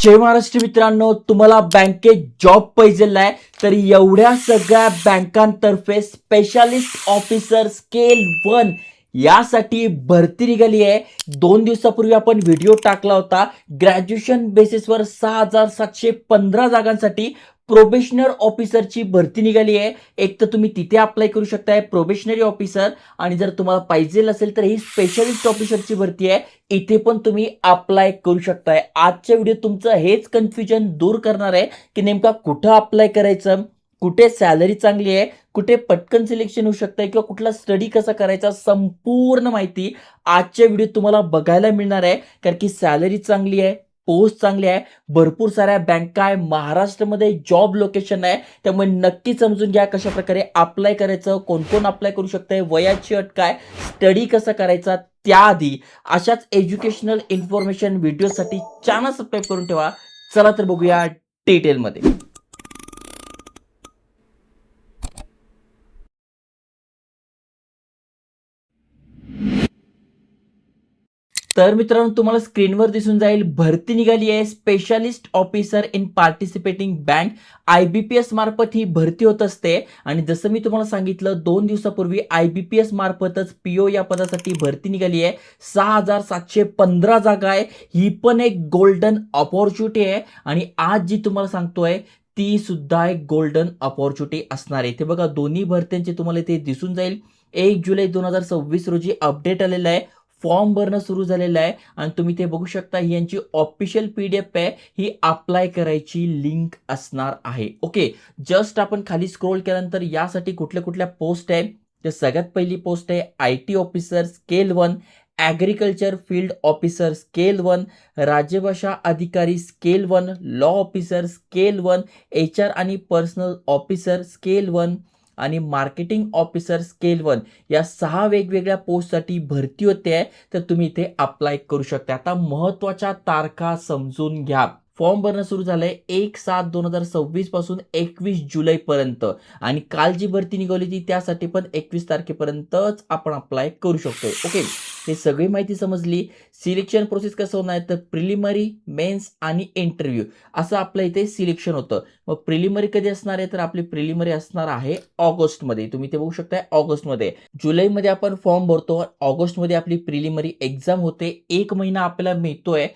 जय महाराष्ट्र मित्रांनो, तुम्हाला बँकेत जॉब पाहिजेला आहे तर एवढ्या सगळ्या बँकांतर्फे स्पेशालिस्ट ऑफिसर स्केल 1 यासाठी भरती निघाली आहे. 2 दिवसापूर्वी आपण व्हिडिओ टाकला होता. ग्रॅज्युएशन बेसिसवर 6,715 जागांसाठी प्रोबेशनर ऑफिसरची भरती निघाली आहे. एक तर तुम्ही तिथे अप्लाय करू शकताय प्रोबेशनरी ऑफिसर, आणि जर तुम्हाला पाहिजे असेल तर ही स्पेशलिस्ट ऑफिसरची भरती आहे. इथे पण तुम्ही अप्लाय करू शकताय. आजच्या व्हिडिओ तुमचं हेच कन्फ्युजन दूर करणार आहे की नेमका कुठं अप्लाय करायचं, कुठे सॅलरी चांगली आहे, कुठे पटकन सिलेक्शन होऊ शकतंय किंवा कुठला स्टडी कसा करायचा, संपूर्ण माहिती आजच्या व्हिडिओत तुम्हाला बघायला मिळणार आहे. कारण की सॅलरी चांगली आहे, पोस्ट चांगली आहे, भरपूर साऱ्या बँका आहे, महाराष्ट्रामध्ये जॉब लोकेशन आहे. त्यामुळे नक्की समजून घ्या कशा प्रकारे अप्लाय करायचं, कोण कोण अप्लाय करू शकतंय, वयाची अट काय, स्टडी कसा करायचा. त्याआधी अशाच एज्युकेशनल इन्फॉर्मेशन व्हिडिओसाठी चॅनल सबस्क्राईब करून ठेवा. चला तर बघूया डिटेलमध्ये. तर मित्रांनो, तुम्हाला स्क्रीनवर दिसून जाईल भरती निघाली आहे specialist officer in participating bank. IBPS मार्फत ही भरती होत असते. आणि जसं मी तुम्हाला सांगितलं 2 दिवसापूर्वी IBPS मार्फतच PO या पदासाठी भरती निघाली आहे. 6,715 जागा आहे. ही पण एक गोल्डन अपॉर्च्युनिटी आहे. आणि आज जी तुम्हाला सांगतोय ती सुद्धा एक गोल्डन अपॉर्च्युनिटी असणार आहे. ते बघा, दोन्ही भरत्यांचे तुम्हाला ते दिसून जाईल. 1 जुलै 2026 रोजी अपडेट आलेला आहे. फॉर्म भरणं सुरू झालेलं आहे आणि तुम्ही ते बघू शकता. ही यांची ऑफिशियल PDF आहे. ही अप्लाय करायची लिंक असणार आहे. ओके, जस्ट आपण खाली स्क्रोल केल्यानंतर यासाठी कुठल्या कुठल्या पोस्ट आहे. तर सगळ्यात पहिली पोस्ट आहे IT officer scale 1, agriculture field officer scale 1, राजभाषा अधिकारी scale 1, law officer scale 1, HR आणि पर्सनल ऑफिसर स्केल 1 आणि मार्केटिंग ऑफिसर स्केल 1 या 6 वेगवेगळ्या पोस्टसाठी भरती होते आहे. तर तुम्ही इथे अप्लाय करू शकता. आता महत्त्वाच्या तारखा समजून घ्या. फॉर्म भरणं सुरू झालंय 1/7/2026 पासून 21 जुलैपर्यंत. आणि काल जी भरती निघाली होती त्यासाठी पण 21 तारखेपर्यंतच आपण अप्लाय करू शकतो. ओके, हे सगळी माहिती समजली. सिलेक्शन प्रोसेस कसं होणार आहे तर प्रिलिमरी, मेन्स आणि इंटरव्ह्यू असं आपलं इथे सिलेक्शन होतं. मग प्रिलिमरी कधी असणार आहे तर आपली प्रिलिमरी असणार आहे ऑगस्टमध्ये. तुम्ही ते बघू शकताय ऑगस्टमध्ये. जुलैमध्ये आपण फॉर्म भरतो, ऑगस्टमध्ये आपली प्रिलिमरी एक्झाम होते. 1 महिना आपल्याला मिळतोय.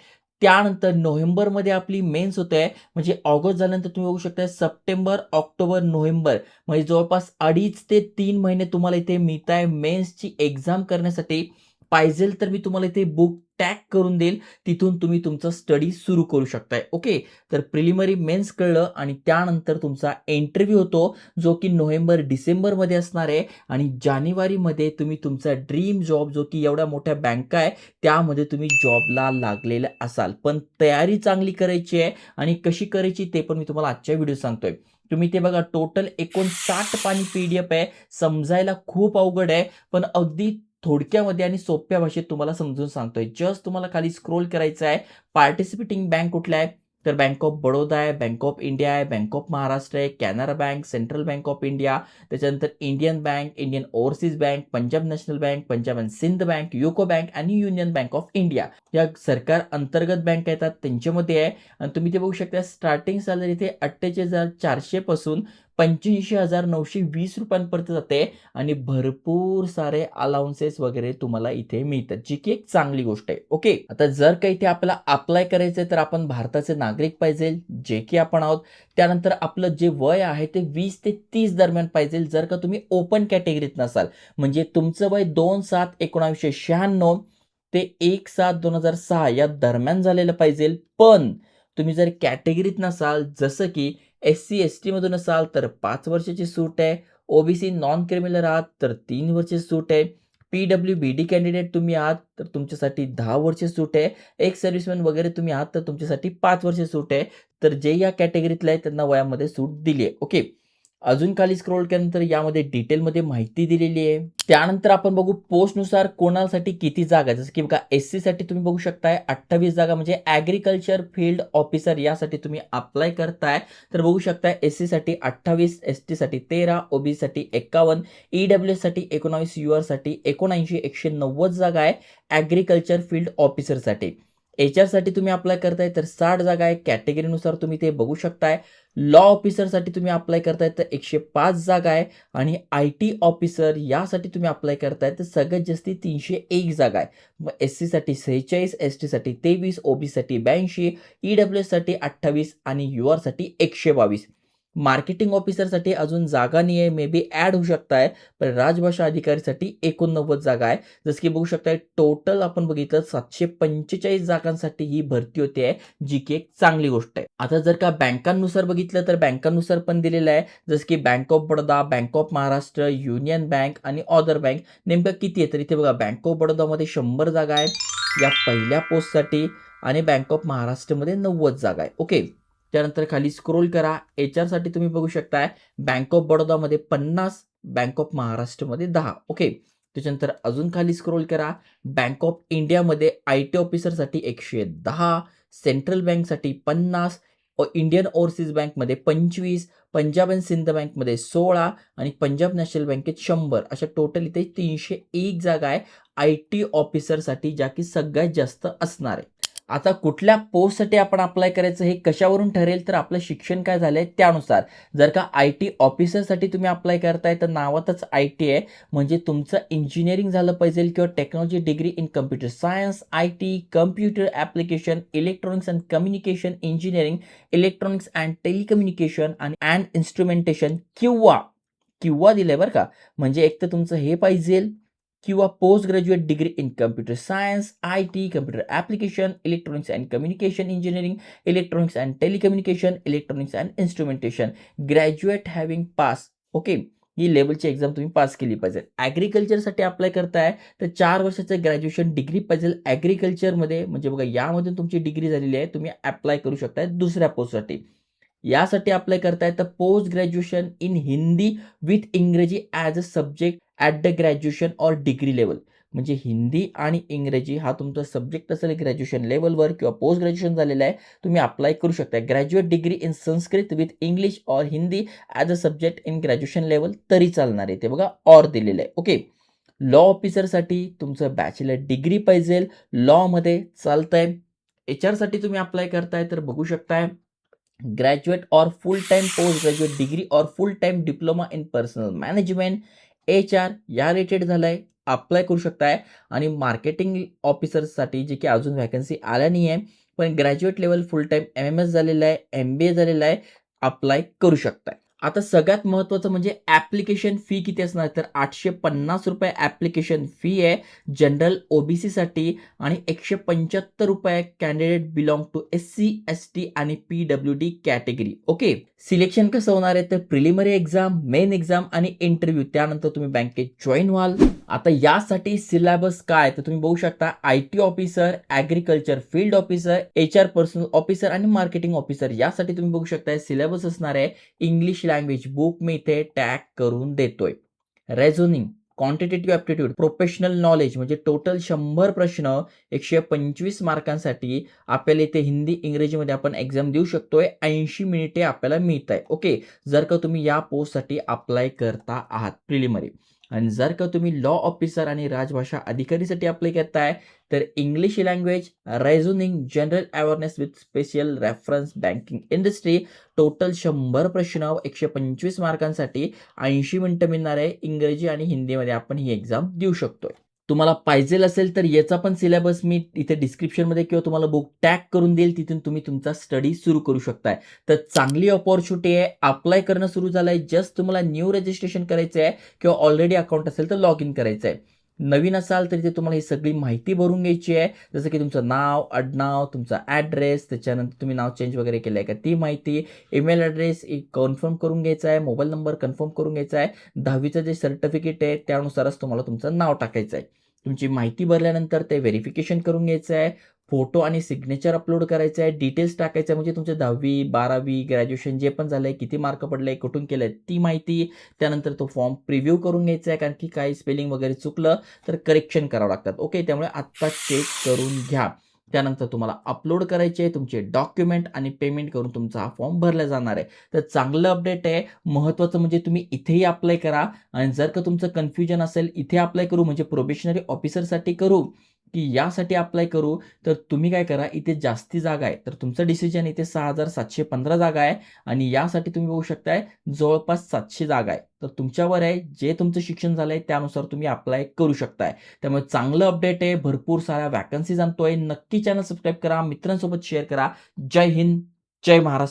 त्यानंतर नोव्हेंबरमध्ये आपली मेन्स होते. म्हणजे ऑगस्ट झाल्यानंतर तुम्ही बघू शकता सप्टेंबर, ऑक्टोबर, नोव्हेंबर, म्हणजे जवळपास 2.5 ते 3 महिने तुम्हाला इथे मिळत आहे मेन्सची एक्झाम करण्यासाठी. पाहिजे तर मी तुम्हाला इथे बुक टॅग करून देईल, तिथून तुम्ही तुमचा स्टडी सुरू करू शकताय. ओके, तर प्रिलिमरी मेन्स कळलं आणि त्यानंतर तुमचा इंटरव्ह्यू होतो, जो की नोव्हेंबर डिसेंबरमध्ये असणार आहे. आणि जानेवारीमध्ये तुम्ही तुमचा ड्रीम जॉब, जो की एवढ्या मोठ्या बँका आहे त्यामध्ये तुम्ही जॉबला लागलेले असाल. पण तयारी चांगली करायची आहे आणि कशी करायची ते पण मी तुम्हाला आजच्या व्हिडिओ सांगतोय. तुम्ही ते बघा, टोटल 59 पानी PDF आहे. समजायला खूप अवघड आहे, पण अगदी थोडक्यामध्ये आणि सोप्या भाषेत तुम्हाला समजून सांगतोय. जस्ट तुम्हाला खाली स्क्रोल करायचं आहे. पार्टिसिपेटिंग बँक कुठल्या आहे तर बँक ऑफ बडोदा आहे, बँक ऑफ इंडिया आहे, बँक ऑफ महाराष्ट्र आहे, Canara bank, central bank of India, त्याच्यानंतर Indian bank, Indian overseas bank, Punjab national bank, Punjab and Sindh bank, UCO bank आणि युनियन बँक ऑफ इंडिया या सरकार अंतर्गत बँक येतात त्यांच्यामध्ये आहे. आणि तुम्ही ते बघू शकता स्टार्टिंग सॅलरी ते 48,400 पासून 85,920 रुपयांपर्यंत जाते. आणि भरपूर सारे अलाउन्सेस वगैरे तुम्हाला इथे मिळतात, जी की एक चांगली गोष्ट आहे. ओके, आता जर काही इथे आपल्याला अप्लाय करायचंय तर आपण भारताचे नागरिक पाहिजे, जे की आपण आहोत. त्यानंतर आपलं जे वय आहे ते 20 ते 30 दरम्यान पाहिजे. जर का तुम्ही ओपन कॅटेगरीत नसाल, म्हणजे तुमचं वय 2/7/1996 ते 1/7/2006 या दरम्यान झालेलं पाहिजे. पण तुम्ही जर कॅटेगरीत नसाल, जसं की SC/ST मधून असाल तर 5 वर्षाची सूट आहे. OBC नॉन क्रिमिनल आहात तर 3 वर्षे सूट आहे. PWBD कॅन्डिडेट तुम्ही आहात तर तुमच्यासाठी 10 वर्षे सूट आहे. एक्स सर्व्हिसमॅन वगैरे तुम्ही आहात तर तुमच्यासाठी 5 वर्षे सूट आहे. तर जे या कॅटेगरीतले आहेत त्यांना वयामध्ये सूट दिली आहे. ओके, अजून खाली स्क्रोल केल्यानंतर यामध्ये डिटेलमध्ये माहिती दिलेली आहे. त्यानंतर आपण बघू पोस्टनुसार कोणासाठी किती जागा. जसं की बघा, SC साठी तुम्ही बघू शकताय 28 जागा, म्हणजे ॲग्रिकल्चर फील्ड ऑफिसर यासाठी तुम्ही अप्लाय करताय. तर बघू शकताय SC साठी 28, ST साठी 13, OBC साठी 51, EWS साठी 19, UR साठी 79, 190 जागा आहे ॲग्रिकल्चर फील्ड ऑफिसरसाठी. HR साठी तुम्ही अप्लाय करताय तर 60 जागा आहे. कॅटेगरीनुसार तुम्ही ते बघू शकताय. लॉ ऑफिसरसाठी तुम्ही अप्लाय करताय तर 105 जागा आहे आणि IT ऑफिसर यासाठी तुम्ही अप्लाय करताय तर सगळ्यात जास्ती 301 जागा आहे. मग SC साठी 46, ST साठी 23, OBCसाठी 82, EWS साठी 28 आणि UR साठी 122. मार्केटिंग ऑफिसरसाठी अजून जागा नाही आहे. मे बी ॲड होऊ शकताय. पण राजभाषा अधिकारीसाठी 89 जागा आहे. जसं की बघू शकताय टोटल आपण बघितलं 745 जागांसाठी ही भरती होते आहे, जी की एक चांगली गोष्ट आहे. आता जर का बँकांनुसार बघितलं तर बँकांनुसार पण दिलेलं आहे. जसं की bank of Baroda, bank of Maharashtra, union bank आणि अदर बँक नेमकं किती आहे? तर इथे बघा बँक ऑफ बडोदामध्ये 100 जागा आहेत या पहिल्या पोस्टसाठी आणि बँक ऑफ महाराष्ट्रमध्ये 90 जागा आहे. ओके. त्यानंतर खाली स्क्रोल करा. HR साठी तुम्ही बघू शकताय बँक ऑफ बडोदामध्ये 50, बँक ऑफ महाराष्ट्रमध्ये 10. ओके. त्याच्यानंतर अजून खाली स्क्रोल करा. बँक ऑफ इंडियामध्ये IT ऑफिसरसाठी 110, सेंट्रल बँकसाठी 50, इंडियन ओव्हरसीज बँकमध्ये 25, पंजाब अँड सिंध बँकमध्ये 16 आणि पंजाब नॅशनल बँकेत 100 अशा टोटल इथे 301 जागा आहे IT ऑफिसरसाठी, ज्या की सगळ्यात जास्त असणार आहे. आता कुठल्या पोस्टसाठी आपण अप्लाय करायचं हे कशावरून ठरेल? तर आपलं शिक्षण काय झालंय त्यानुसार. जर का IT ऑफिसरसाठी तुम्ही अप्लाय करताय तर नावातच IT आहे, म्हणजे तुमचं इंजिनिअरिंग झालं पाहिजे किंवा technology degree in computer science, IT, computer application, electronics and communication engineering, electronics and telecommunication आणि इन्स्ट्रुमेंटेशन किंवा किंवा दिलंय बरं का. म्हणजे एक तर तुमचं हे पाहिजे किंवा post graduate degree in computer science, IT, computer application, electronics and communication engineering, electronics and telecommunication, electronics and instrumentation, graduate having pass. Okay. ही लेव्हलची एक्झाम तुम्ही पास केली पाहिजे. ॲग्रिकल्चरसाठी अप्लाय करताय तर 4 वर्षाचं ग्रॅज्युएशन डिग्री पाहिजे ॲग्रिकल्चरमध्ये. म्हणजे बघा यामधून तुमची डिग्री झालेली आहे. तुम्ही अप्लाय करू शकताय दुसऱ्या पोस्टसाठी. यासाठी अप्लाय करताय तर post graduation in Hindi with इंग्रजी as a subject at the graduation or degree level. म्हणजे हिंदी आणि इंग्रजी हा तुमचा सब्जेक्ट असेल ग्रॅज्युएशन लेवलवर किंवा पोस्ट ग्रॅज्युएशन झालेलं आहे, तुम्ही अप्लाय करू शकता. Graduate degree in Sanskrit with English or Hindi as a subject in graduation level तरी चालणार आहे. ते बघा ऑर दिलेलं आहे. ओके. लॉ ऑफिसरसाठी तुमचं बॅचलर डिग्री पाहिजे, लॉमध्ये चालतंय. HR साठी तुम्ही अप्लाय करताय तर बघू शकताय graduate or full time post graduate degree or full time diploma in personal management HR या रिलेटेड झालंय, अप्लाय करू शकताय. आणि मार्केटिंग ऑफिसर्ससाठी जे की अजून व्हॅकन्सी आल्या नाही आहे, पण ग्रॅज्युएट लेवल फुल टाइम MMS झालेला आहे, MBA झालेला आहे, अप्लाय करू शकताय. आता सगळ्यात महत्त्वाचं म्हणजे ॲप्लिकेशन फी किती असणार तर ₹850 ॲप्लिकेशन फी आहे जनरल OBCसाठी आणि ₹175 candidate belong to SC, ST आणि PWD कॅटेगरी. ओके. सिलेक्शन कसं होणार आहे तर प्रिलिमिनरी एक्झाम, मेन एक्झाम आणि इंटरव्ह्यू त्यानंतर तुम्ही बँकेत जॉईन व्हाल. आता यासाठी सिलेबस काय तर तुम्ही बघू शकता IT officer, agriculture field officer, HR personal officer आणि मार्केटिंग ऑफिसर यासाठी तुम्ही बघू शकता सिलेबस असणार आहे. इंग्लिश लँग्वेज बुक मी इथे टॅग करून देतोय. रेझोनिंग, क्वांटिटेटिव्ह ॲप्टिट्यूड, प्रोफेशनल नॉलेज म्हणजे टोटल 100 प्रश्न 125 मार्कांसाठी आपल्याला इथे हिंदी, इंग्रजीमध्ये आपण एक्झाम देऊ शकतोय. 80 मिनिटे आपल्याला मिळत आहे. ओके. जर का तुम्ही या पोस्टसाठी अप्लाय करता आहात प्रिलिमिनरी. आणि जर का तुम्ही लॉ ऑफिसर आणि राजभाषा अधिकारीसाठी अप्लाय करताय तर English language, reasoning, general awareness with special reference banking industry total 100 प्रश्न 125 मार्कांसाठी 80 मिनिटं मिळणार आहे. इंग्रजी आणि हिंदीमध्ये आपण ही एक्झाम देऊ शकतोय. तुम्हाला पाहिजेल असेल तर याचा पण सिलेबस मी इथे डिस्क्रिप्शनमध्ये किंवा तुम्हाला बुक टॅग करून देईल. तिथून तुम्ही तुमचा स्टडी सुरू करू शकताय. तर चांगली अपॉर्च्युनिटी आहे. अप्लाय करणं सुरू झालंय. जस्ट तुम्हाला न्यू रजिस्ट्रेशन करायचं आहे किंवा ऑलरेडी अकाउंट असेल तर लॉग इन करायचं आहे. नवीन असाल तर इथे तुम्हाला ही सगळी माहिती भरून घ्यायची आहे. जसं की तुमचं नाव, आडनाव, तुमचा ॲड्रेस, त्याच्यानंतर तुम्ही नाव चेंज वगैरे केलं आहे का ती माहिती, ईमेल ॲड्रेस कन्फर्म करून घ्यायचा आहे, मोबाईल नंबर कन्फर्म करून घ्यायचा आहे. 10वीचं जे सर्टिफिकेट आहे त्यानुसारच तुम्हाला तुमचं नाव टाकायचं आहे. तुमची माहिती भरल्यानंतर ते व्हेरिफिकेशन करून घ्यायचं आहे. फोटो आणि सिग्नेचर अपलोड करायचं आहे. डिटेल्स टाकायचं आहे म्हणजे तुमचे 10वी, 12वी, ग्रॅज्युएशन जे पण झालंय, किती मार्क पडले, कुठून केलंय ती माहिती. त्यानंतर तो फॉर्म प्रिव्ह्यू करून घ्यायचा आहे, कारण की काही स्पेलिंग वगैरे चुकलं तर करेक्शन करावं लागतात. ओके. त्यामुळे आत्ता चेक करून घ्या. त्यानंतर तुम्हाला अपलोड करायचे तुमचे डॉक्युमेंट आणि पेमेंट करून तुमचा हा फॉर्म भरला जाणार आहे. तर चांगलं अपडेट आहे. महत्त्वाचं म्हणजे तुम्ही इथेही अप्लाय करा आणि जर का तुमचं कन्फ्युजन असेल इथे अप्लाय करू म्हणजे प्रोबेशनरी ऑफिसरसाठी करू की यासाठी अप्लाय करू, तर तुम्ही काय करा, इथे जास्ती जागा आहे. तर तुमचं डिसिजन इथे 6,715 जागा आहे आणि यासाठी तुम्ही बघू शकताय जवळपास 700 जागा आहे. तर तुमच्यावर आहे, जे तुमचं शिक्षण झालंय त्यानुसार तुम्ही अप्लाय करू शकताय. त्यामुळे चांगलं अपडेट आहे, भरपूर साऱ्या व्हॅकन्सीज आणतोय. नक्की चॅनल सबस्क्राईब करा, मित्रांसोबत शेअर करा. जय हिंद, जय महाराष्ट्र.